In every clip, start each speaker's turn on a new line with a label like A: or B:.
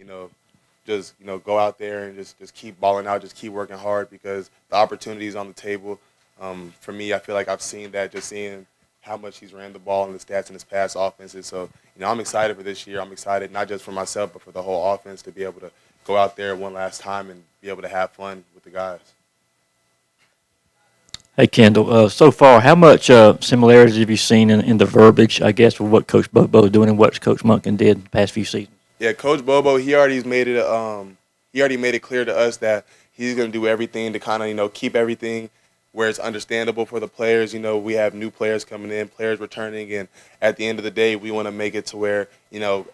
A: you know, just go out there and just keep balling out, just keep working hard because the opportunity is on the table. For me, I feel like I've seen that just seeing how much he's ran the ball and the stats in his past offenses. So I'm excited for this year. I'm excited not just for myself but for the whole offense to be able to go out there one last time and be able to have fun with the guys.
B: Hey, Kendall, so far, how much similarities have you seen in the verbiage, I guess, with what Coach Bobo is doing and what Coach Monken did the past few seasons?
A: Yeah, Coach Bobo, he already made it clear to us that he's going to do everything to kind of keep everything where it's understandable for the players. We have new players coming in, players returning, and at the end of the day, we want to make it to where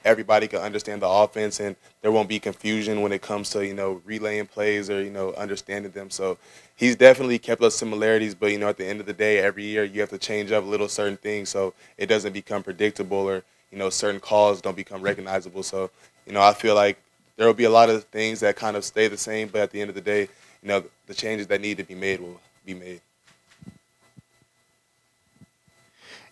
A: everybody can understand the offense and there won't be confusion when it comes to relaying plays or understanding them. So he's definitely kept us similarities, but at the end of the day, every year you have to change up little certain things so it doesn't become predictable or certain calls don't become recognizable. So I feel like there will be a lot of things that kind of stay the same, but at the end of the day, the changes that need to be made will be made.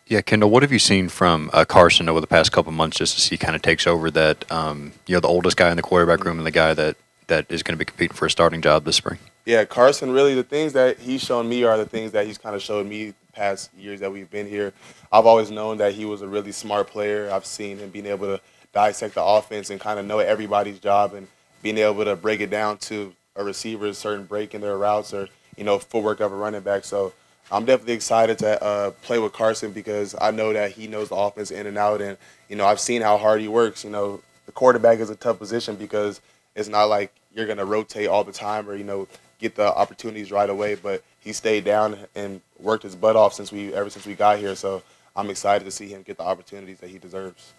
C: Yeah, Kendall, what have you seen from Carson over the past couple months just as he kind of takes over that, the oldest guy in the quarterback room and the guy that is going to be competing for a starting job this spring?
A: Yeah, Carson, really the things that he's shown me are the things that he's kind of showed me the past years that we've been here. I've always known that he was a really smart player. I've seen him being able to dissect the offense and kind of know everybody's job and being able to break it down to a receiver's certain break in their routes or, footwork of a running back. So I'm definitely excited to play with Carson because I know that he knows the offense in and out. And, I've seen how hard he works. The quarterback is a tough position because it's not like you're going to rotate all the time or, get the opportunities right away. But he stayed down and worked his butt off ever since we got here. So I'm excited to see him get the opportunities that he deserves.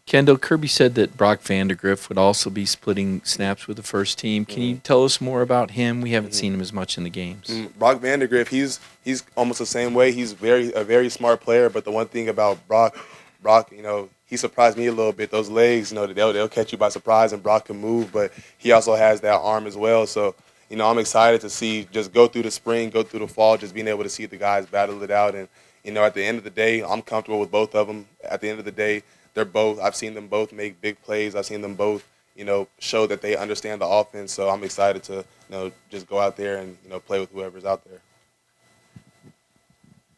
D: Kendall, Kirby said that Brock Vandergriff would also be splitting snaps with the first team. Can you tell us more about him? We haven't seen him as much in the games.
A: Brock Vandergriff, he's almost the same way. He's a very smart player, but the one thing about Brock, he surprised me a little bit. Those legs, they'll catch you by surprise, and Brock can move, but he also has that arm as well. So, I'm excited to see just go through the spring, go through the fall, just being able to see the guys battle it out. And, at the end of the day, I'm comfortable with both of them. At the end of the day, I've seen them both make big plays. I've seen them both, show that they understand the offense. So I'm excited to, just go out there and, play with whoever's out there.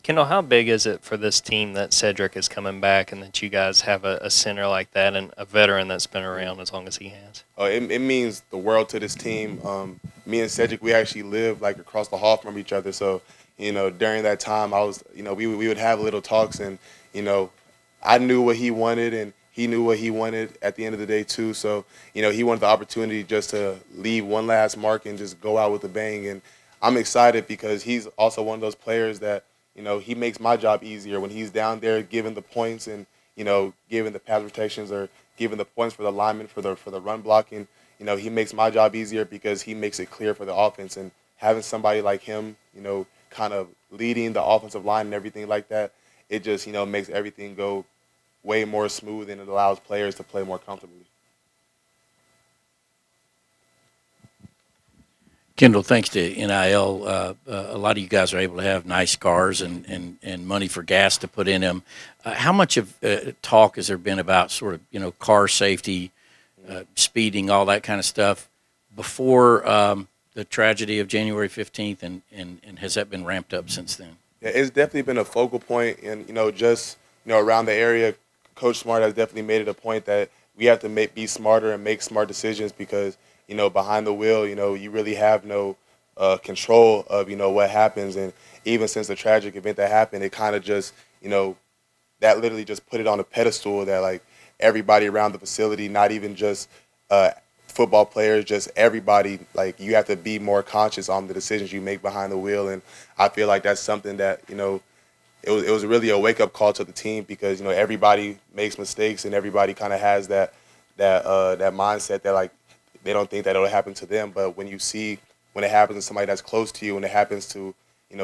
E: Kendall, how big is it for this team that Cedric is coming back and that you guys have a center like that and a veteran that's been around as long as he has?
A: It means the world to this team. Me and Cedric, we actually live like across the hall from each other. So, during that time, we would have little talks and, I knew what he wanted and he knew what he wanted at the end of the day too. So, he wanted the opportunity just to leave one last mark and just go out with a bang. And I'm excited because he's also one of those players that, he makes my job easier when he's down there giving the points and, giving the pass protections or giving the points for the linemen for the run blocking. He makes my job easier because he makes it clear for the offense. And having somebody like him, kind of leading the offensive line and everything like that, it just, makes everything go way more smooth and it allows players to play more comfortably.
F: Kendall, thanks to NIL, a lot of you guys are able to have nice cars and money for gas to put in them. How much of talk has there been about sort of, car safety, speeding, all that kind of stuff before the tragedy of January 15th, and has that been ramped up since then?
A: Yeah, it's definitely been a focal point, and just around the area, Coach Smart has definitely made it a point that we have to be smarter and make smart decisions because behind the wheel, you really have no control of what happens, and even since the tragic event that happened, it kind of just that literally just put it on a pedestal that like everybody around the facility, not even just football players, just everybody, like you have to be more conscious on the decisions you make behind the wheel. And I feel like that's something that, it was really a wake-up call to the team because, everybody makes mistakes and everybody kind of has that mindset that, like, they don't think that it'll happen to them. But when it happens to somebody that's close to you, when it happens to,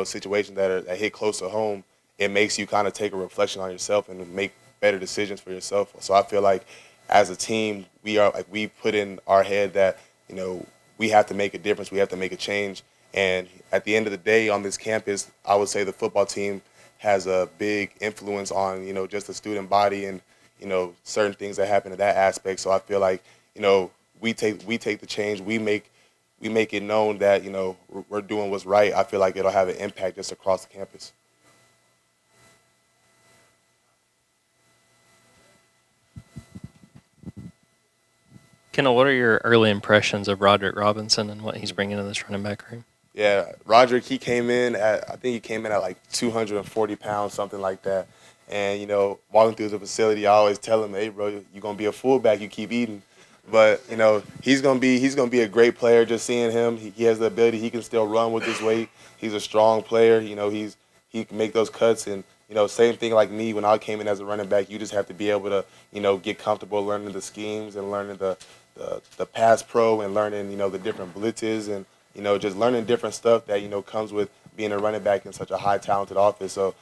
A: situations that hit close to home, it makes you kind of take a reflection on yourself and make better decisions for yourself. So I feel like as a team, we put in our head that, we have to make a difference. We have to make a change. And at the end of the day on this campus, I would say the football team has a big influence on, just the student body and, certain things that happen in that aspect. So I feel like, we take the change, we make it known that, we're doing what's right. I feel like it'll have an impact just across the campus.
E: Kendall, what are your early impressions of Roderick Robinson and what he's bringing to this running back room?
A: Yeah, Roderick, I think he came in at like 240 pounds, something like that. And, walking through the facility, I always tell him, hey, bro, you're going to be a fullback, you keep eating. But, he's going to be a great player. Just seeing him, he has the ability, he can still run with his weight. He's a strong player. He can make those cuts. And, same thing like me when I came in as a running back, you just have to be able to, get comfortable learning the schemes and learning the pass pro and learning, the different blitzes and, just learning different stuff that, comes with being a running back in such a high talented offense. So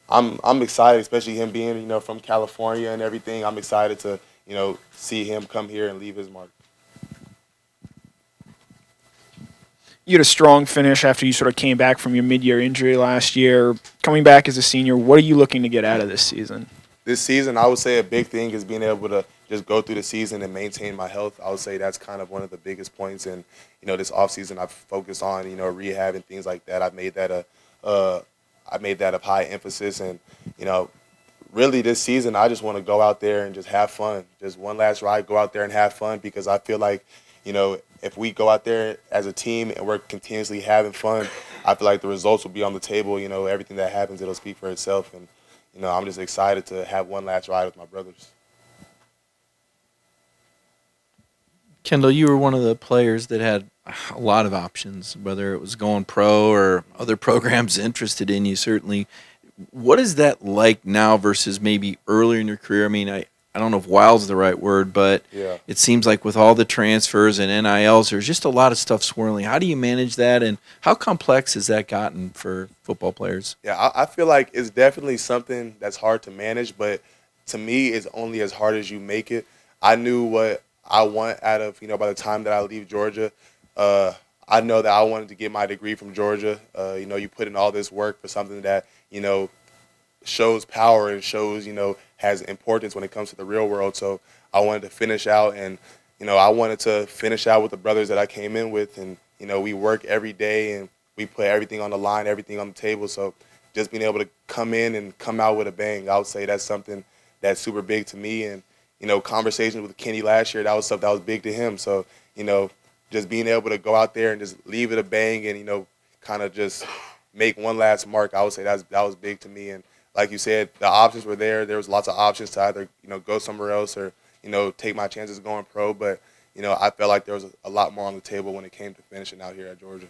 A: I'm excited, especially him being, from California and everything. I'm excited to, see him come here and leave his mark.
G: You had a strong finish after you sort of came back from your mid-year injury last year. Coming back as a senior, what are you looking to get out of this season?
A: This season, I would say a big thing is being able to just go through the season and maintain my health. I would say that's kind of one of the biggest points. And, this offseason I've focused on, rehab and things like that. I've made that of high emphasis. And, really this season, I just want to go out there and just have fun. Just one last ride, go out there and have fun, because I feel like, if we go out there as a team and we're continuously having fun, I feel like the results will be on the table. Everything that happens, it'll speak for itself. And, I'm just excited to have one last ride with my brothers.
D: Kendall, you were one of the players that had a lot of options, whether it was going pro or other programs interested in you, certainly. What is that like now versus maybe earlier in your career? I mean, I don't know if wild's the right word, but
A: yeah.
D: It seems like with all the transfers and NILs, there's just a lot of stuff swirling. How do you manage that, and how complex has that gotten for football players?
A: Yeah, I feel like it's definitely something that's hard to manage, but to me, it's only as hard as you make it. I knew what I want out of, by the time that I leave Georgia. I know that I wanted to get my degree from Georgia. You put in all this work for something that, shows power and shows, has importance when it comes to the real world. So I wanted to finish out, and, I wanted to finish out with the brothers that I came in with. And, we work every day and we put everything on the line, everything on the table. So just being able to come in and come out with a bang, I would say that's something that's super big to me. And, conversations with Kenny last year, that was stuff that was big to him. So, just being able to go out there and just leave it a bang and, kind of just make one last mark, I would say that was big to me. And like you said, the options were there. There was lots of options to either, go somewhere else or, take my chances going pro. But, I felt like there was a lot more on the table when it came to finishing out here at Georgia.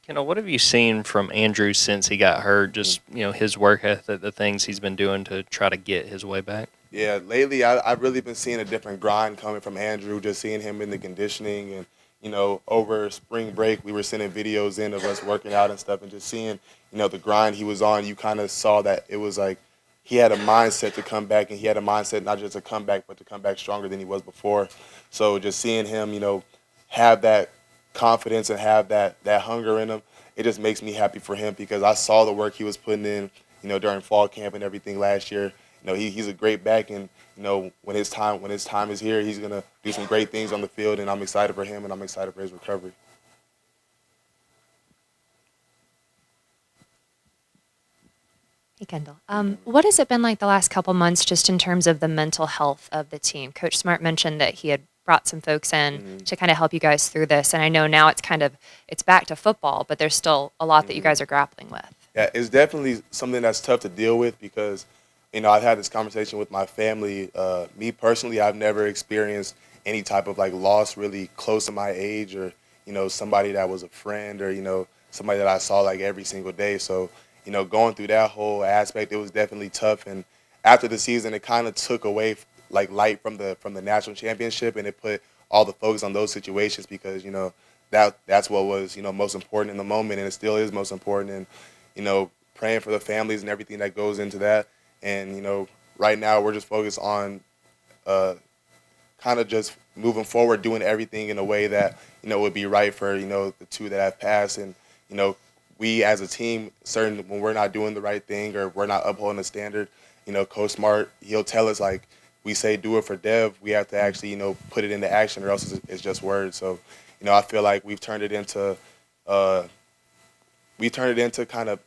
E: What have you seen from Andrew since he got hurt? Just, his work ethic, the things he's been doing to try to get his way back?
A: Yeah, lately I've really been seeing a different grind coming from Andrew, just seeing him in the conditioning. And, over spring break, we were sending videos in of us working out and stuff, and just seeing, the grind he was on. You kind of saw that it was like he had a mindset to come back, and he had a mindset not just to come back, but to come back stronger than he was before. So just seeing him, have that confidence and have that hunger in him, it just makes me happy for him, because I saw the work he was putting in, during fall camp and everything last year. He's a great back, and when his time is here, he's gonna do some great things on the field, and I'm excited for him, and I'm excited for his recovery.
H: Hey, Kendall. What has it been like the last couple months just in terms of the mental health of the team? Coach Smart mentioned that he had brought some folks in to kind of help you guys through this. And I know now it's back to football, but there's still a lot that you guys are grappling with.
A: Yeah, it's definitely something that's tough to deal with, because, I've had this conversation with my family. Me personally, I've never experienced any type of loss really close to my age, or, somebody that was a friend, or, somebody that I saw every single day. So, going through that whole aspect, it was definitely tough. And after the season, it kind of took away light from the national championship, and it put all the focus on those situations, because that's what was most important in the moment, and it still is most important. And praying for the families and everything that goes into that. And right now we're just focused on kind of just moving forward, doing everything in a way that would be right for the two that have passed. And we as a team, certain when we're not doing the right thing or we're not upholding the standard, Coach Smart, he'll tell us, like, we say do it for Dev, we have to actually, put it into action, or else it's just words. So, I feel like we've turned it into kind of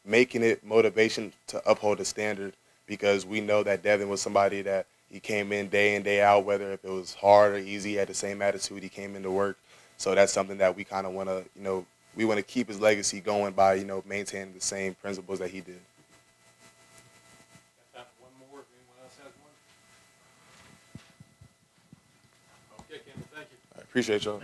A: making it motivation to uphold the standard, because we know that Devin was somebody that he came in day out, whether if it was hard or easy, he had the same attitude. He came into work. So that's something that we kind of want to, we want to keep his legacy going by, maintaining the same principles that he did.
I: Got time for one more. If anyone else has one. Okay, Kendall, thank you.
A: I appreciate y'all.